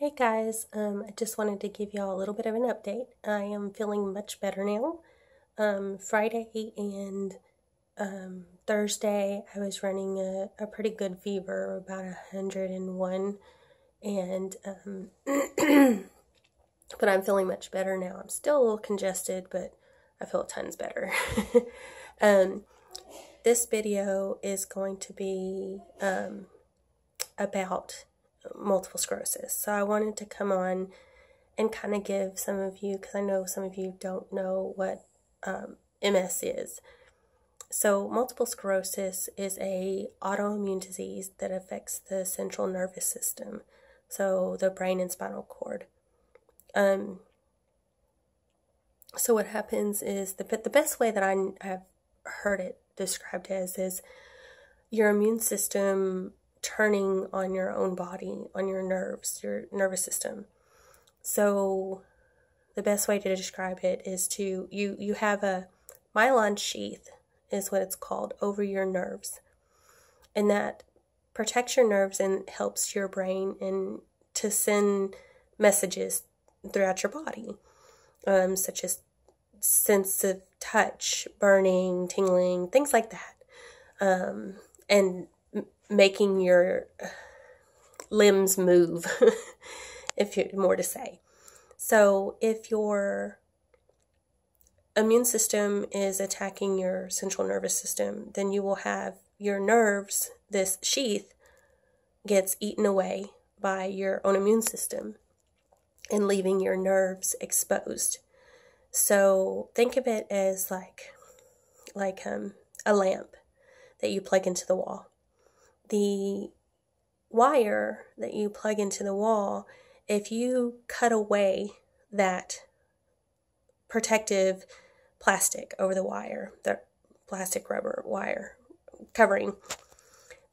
Hey guys, I just wanted to give y'all a little bit of an update. I am feeling much better now. Friday and Thursday I was running a pretty good fever, about 101, and but I'm feeling much better now. I'm still a little congested, but I feel tons better. um, this video is going to be about multiple sclerosis. So I wanted to come on and kind of give some of you, because I know some of you don't know what MS is. So multiple sclerosis is a autoimmune disease that affects the central nervous system, so the brain and spinal cord. So what happens is, the best way that I have heard it described as is your immune system turning on your own body, on your nerves, your nervous system. So the best way to describe it is you have a myelin sheath, is what it's called, over your nerves. And that protects your nerves and helps your brain and to send messages throughout your body, such as sense of touch, burning, tingling, things like that. And making your limbs move, if you're more to say. So if your immune system is attacking your central nervous system, then you will have your nerves, this sheath, gets eaten away by your own immune system and leaving your nerves exposed. So think of it as like a lamp that you plug into the wall. The wire that you plug into the wall, if you cut away that protective plastic over the wire, the plastic rubber wire covering,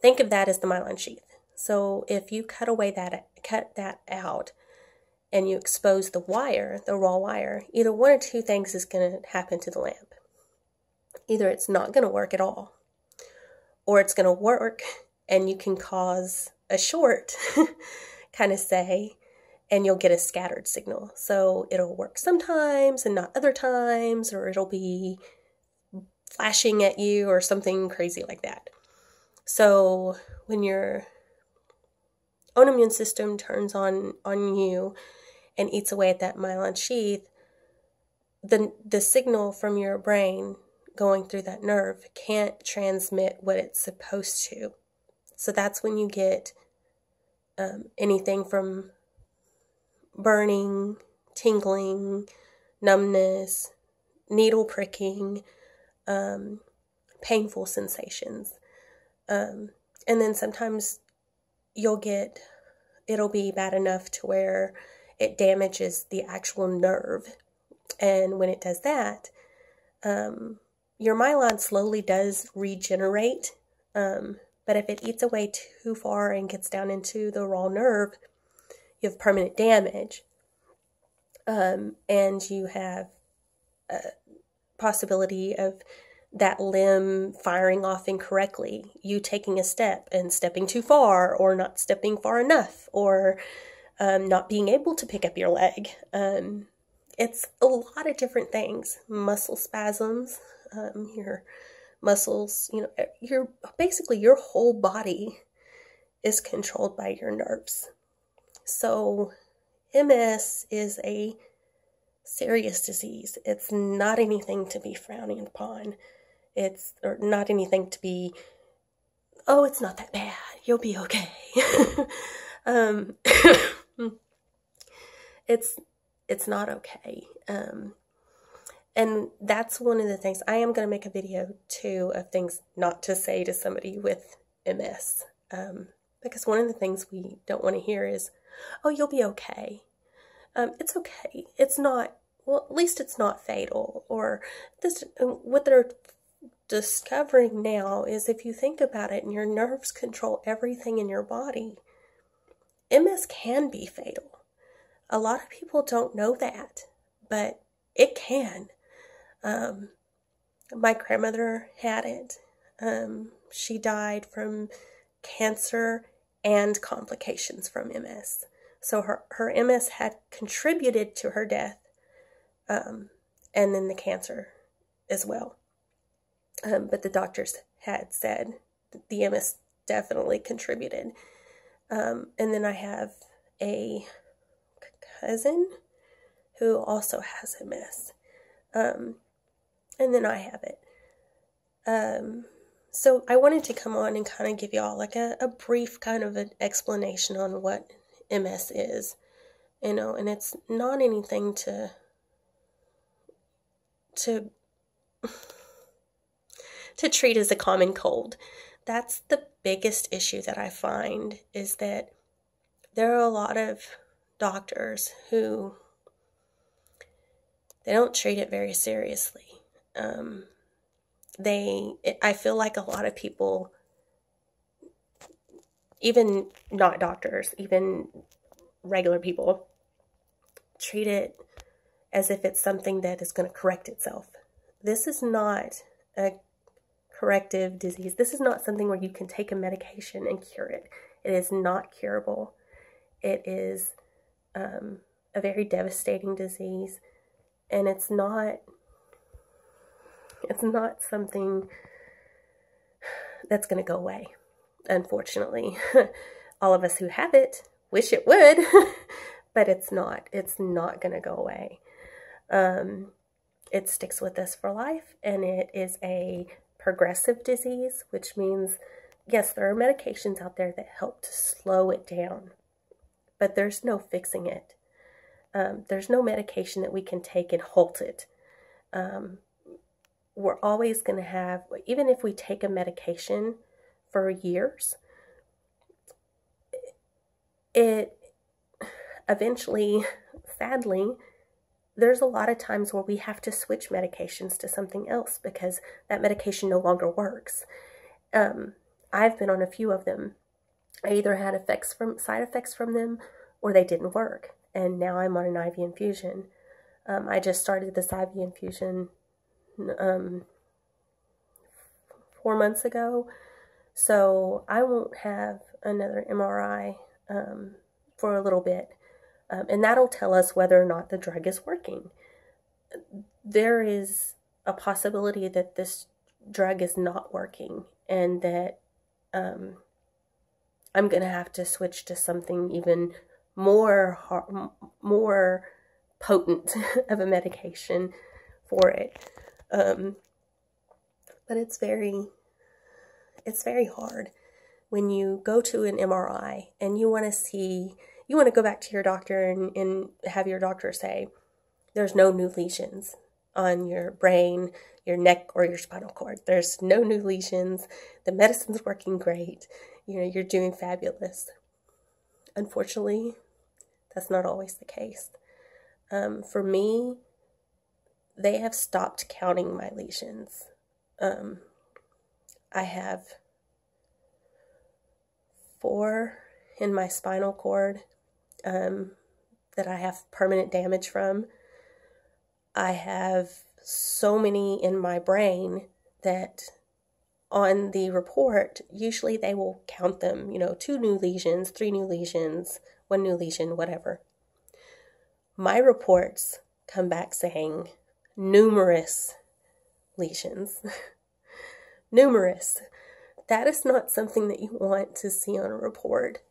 think of that as the myelin sheath. So if you cut that out and you expose the wire, the raw wire, either one or two things is going to happen to the lamp. Either it's not going to work at all, or it's going to work and you can cause a short, kind of say, and you'll get a scattered signal. So it'll work sometimes and not other times, or it'll be flashing at you or something crazy like that. So when your own immune system turns on you and eats away at that myelin sheath, the signal from your brain going through that nerve can't transmit what it's supposed to. So that's when you get anything from burning, tingling, numbness, needle pricking, painful sensations. And then sometimes it'll be bad enough to where it damages the actual nerve. And when it does that, your myelin slowly does regenerate, but if it eats away too far and gets down into the raw nerve, you have permanent damage, and you have a possibility of that limb firing off incorrectly, you taking a step and stepping too far, or not stepping far enough, or not being able to pick up your leg. It's a lot of different things. Muscle spasms, your muscles, basically your whole body is controlled by your nerves. So MS is a serious disease. It's not anything to be frowning upon. It's not anything to be, oh, it's not that bad, you'll be okay. It's not okay. And that's one of the things. I am going to make a video too of things not to say to somebody with MS, because one of the things we don't want to hear is, oh, you'll be okay. It's okay. It's not, well, at least it's not fatal. Or this, what they're discovering now is, if you think about it, and your nerves control everything in your body, MS can be fatal. A lot of people don't know that, but it can. My grandmother had it. She died from cancer and complications from MS. So her MS had contributed to her death, and then the cancer as well. But the doctors had said the MS definitely contributed. And then I have a cousin who also has MS. And then I have it. So I wanted to come on and kind of give y'all like a brief kind of an explanation on what MS is, and it's not anything to treat as a common cold. That's the biggest issue that I find, is that there are a lot of doctors who they don't treat it very seriously. I feel like a lot of people, even not doctors, even regular people, treat it as if it's something that is going to correct itself. This is not a corrective disease. This is not something where you can take a medication and cure it. It is not curable. It is a very devastating disease, and it's not something that's going to go away, unfortunately. All of us who have it wish it would, but it's not going to go away. It sticks with us for life, and it is a progressive disease, which means, yes, there are medications out there that help to slow it down, but there's no fixing it. There's no medication that we can take and halt it. We're always going to have, even if we take a medication for years, it eventually, sadly, there's a lot of times where we have to switch medications to something else because that medication no longer works. I've been on a few of them. I either had side effects from them, or they didn't work. And now I'm on an IV infusion. I just started this IV infusion 4 months ago. So I won't have another MRI for a little bit. And that'll tell us whether or not the drug is working. There is a possibility that this drug is not working, and that I'm going to have to switch to something even more potent of a medication for it. But it's very hard when you go to an MRI and you want to go back to your doctor and have your doctor say, there's no new lesions on your brain, your neck, or your spinal cord. There's no new lesions. The medicine's working great. You're doing fabulous. Unfortunately, that's not always the case. For me, they have stopped counting my lesions. I have 4 in my spinal cord that I have permanent damage from. I have so many in my brain that on the report, usually they will count them, 2 new lesions, 3 new lesions, 1 new lesion, whatever. My reports come back saying numerous lesions. Numerous. That is not something that you want to see on a report.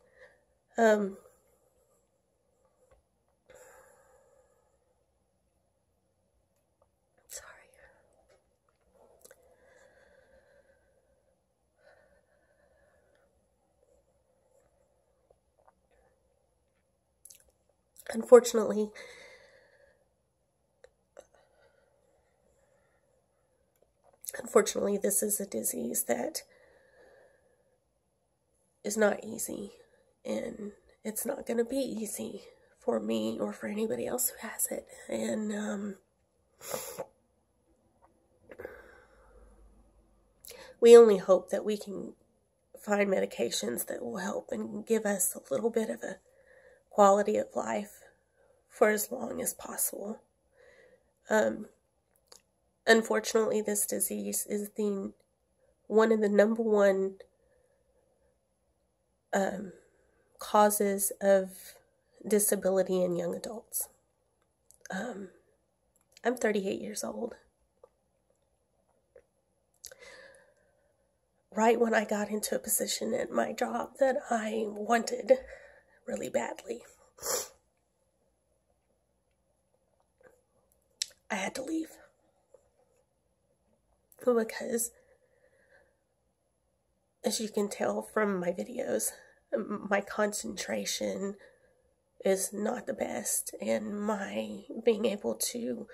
Unfortunately, this is a disease that is not easy, and it's not going to be easy for me or for anybody else who has it. And we only hope that we can find medications that will help and give us a little bit of a quality of life for as long as possible. Unfortunately, this disease is one of the number one causes of disability in young adults. I'm 38 years old. Right when I got into a position at my job that I wanted really badly, I had to leave. Because, as you can tell from my videos, my concentration is not the best, and my being able to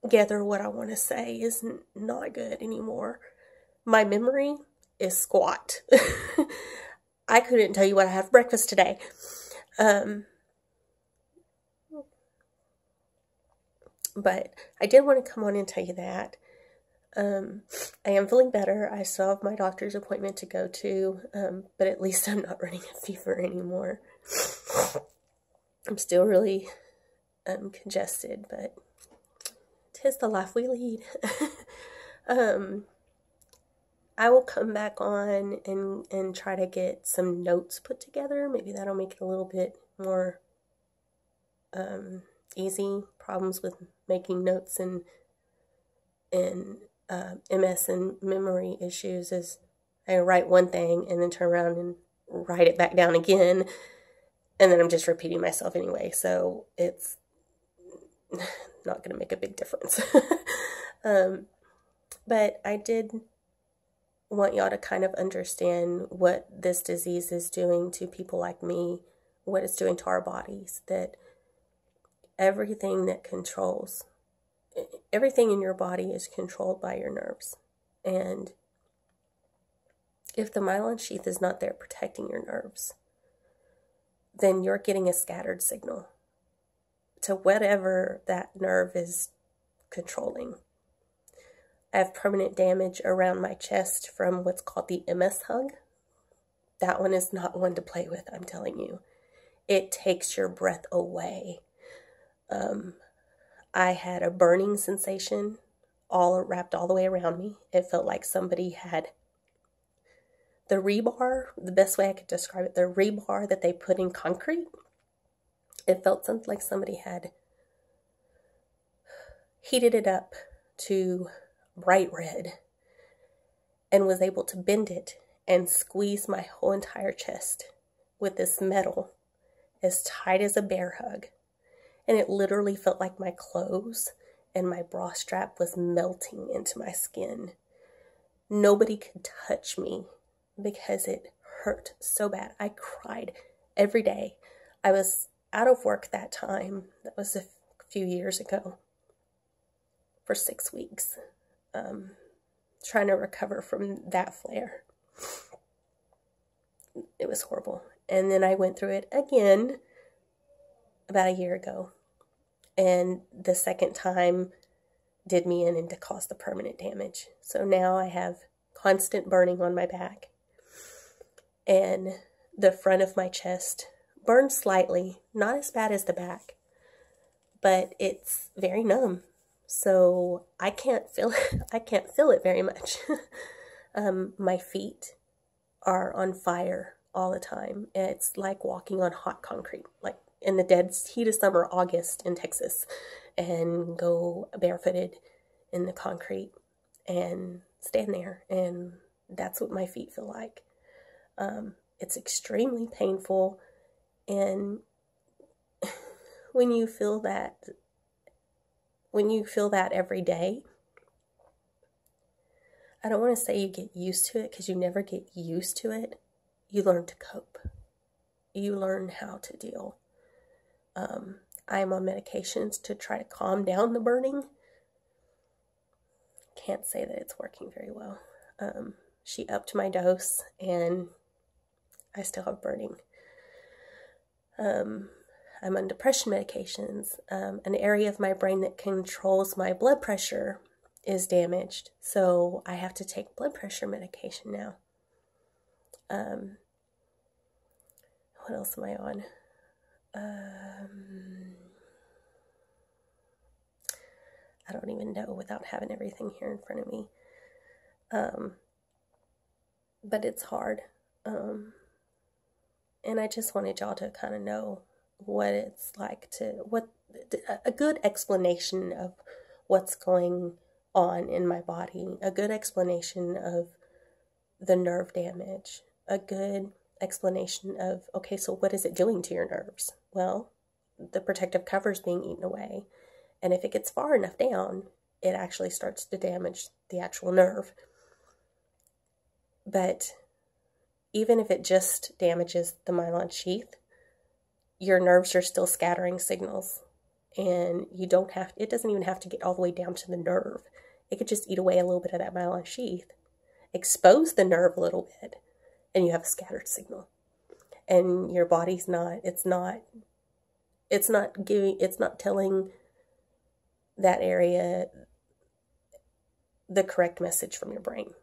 gather what I want to say is not good anymore. My memory is squat. I couldn't tell you what I had for breakfast today. But I did want to come on and tell you that. I am feeling better. I still have my doctor's appointment to go to, but at least I'm not running a fever anymore. I'm still really congested, but 'tis the life we lead. I will come back on and try to get some notes put together. Maybe that'll make it a little bit more easy. Problems with making notes and MS and memory issues is I write one thing and then turn around and write it back down again, and then I'm just repeating myself anyway, so it's not going to make a big difference. But I did want y'all to kind of understand what this disease is doing to people like me, what it's doing to our bodies, that everything in your body is controlled by your nerves. And if the myelin sheath is not there protecting your nerves, then you're getting a scattered signal to whatever that nerve is controlling. I have permanent damage around my chest from what's called the MS hug. That one is not one to play with, I'm telling you. It takes your breath away. I had a burning sensation wrapped all the way around me. It felt like somebody had the rebar, the best way I could describe it, the rebar that they put in concrete. It felt something like somebody had heated it up to bright red and was able to bend it and squeeze my whole entire chest with this metal as tight as a bear hug. And it literally felt like my clothes and my bra strap was melting into my skin. Nobody could touch me because it hurt so bad. I cried every day. I was out of work that time. That was a few years ago. For 6 weeks. Trying to recover from that flare. It was horrible. And then I went through it again about a year ago. And the second time did me in and to cause the permanent damage. So now I have constant burning on my back. And the front of my chest burns slightly, not as bad as the back, but it's very numb. So I can't feel it. I can't feel it very much. My feet are on fire all the time. It's like walking on hot concrete, like in the dead heat of summer, August in Texas, and go barefooted in the concrete and stand there. And that's what my feet feel like. It's extremely painful. And when you feel that every day, I don't want to say you get used to it, because you never get used to it. You learn to cope. You learn how to deal. I'm on medications to try to calm down the burning. Can't say that it's working very well. She upped my dose, and I still have burning. I'm on depression medications. An area of my brain that controls my blood pressure is damaged, so I have to take blood pressure medication now. What else am I on? I don't even know without having everything here in front of me. But it's hard. And I just wanted y'all to kind of know what it's like a good explanation of what's going on in my body, a good explanation of the nerve damage, a good explanation of, okay, so what is it doing to your nerves? Well, the protective cover is being eaten away. And if it gets far enough down, it actually starts to damage the actual nerve. But even if it just damages the myelin sheath, your nerves are still scattering signals. And it doesn't even have to get all the way down to the nerve. It could just eat away a little bit of that myelin sheath, expose the nerve a little bit, and you have a scattered signal. And your body's it's not telling that area the correct message from your brain.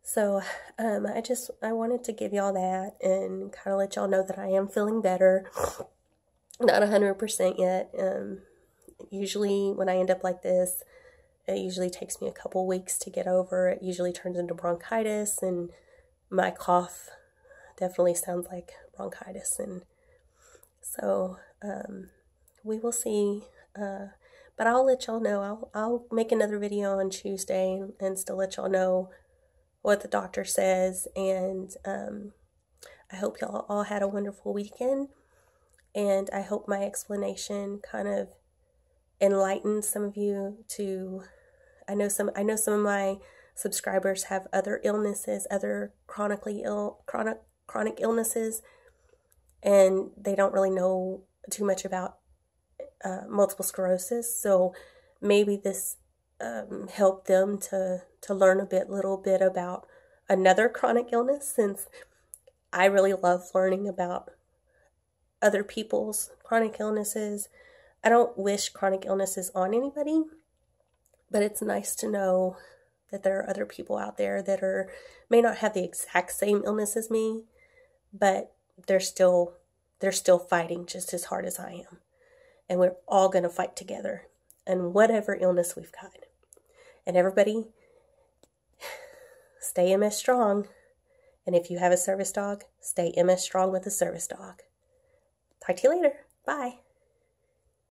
So I wanted to give y'all that and kind of let y'all know that I am feeling better. Not 100% yet. Usually when I end up like this, it usually takes me a couple weeks to get over. It usually turns into bronchitis, and my cough definitely sounds like bronchitis. And so we will see. But I'll let y'all know. I'll make another video on Tuesday and still let y'all know what the doctor says. And I hope y'all all had a wonderful weekend. And I hope my explanation kind of enlightened some of you to. I know some of my subscribers have other illnesses, other chronic illnesses, and they don't really know too much about multiple sclerosis. So maybe this helped them to learn little bit about another chronic illness, since I really love learning about other people's chronic illnesses. I don't wish chronic illnesses on anybody, but it's nice to know that there are other people out there that may not have the exact same illness as me, but they're still fighting just as hard as I am. And we're all going to fight together in whatever illness we've got. And everybody, stay MS strong. And if you have a service dog, stay MS strong with a service dog. Talk to you later. Bye.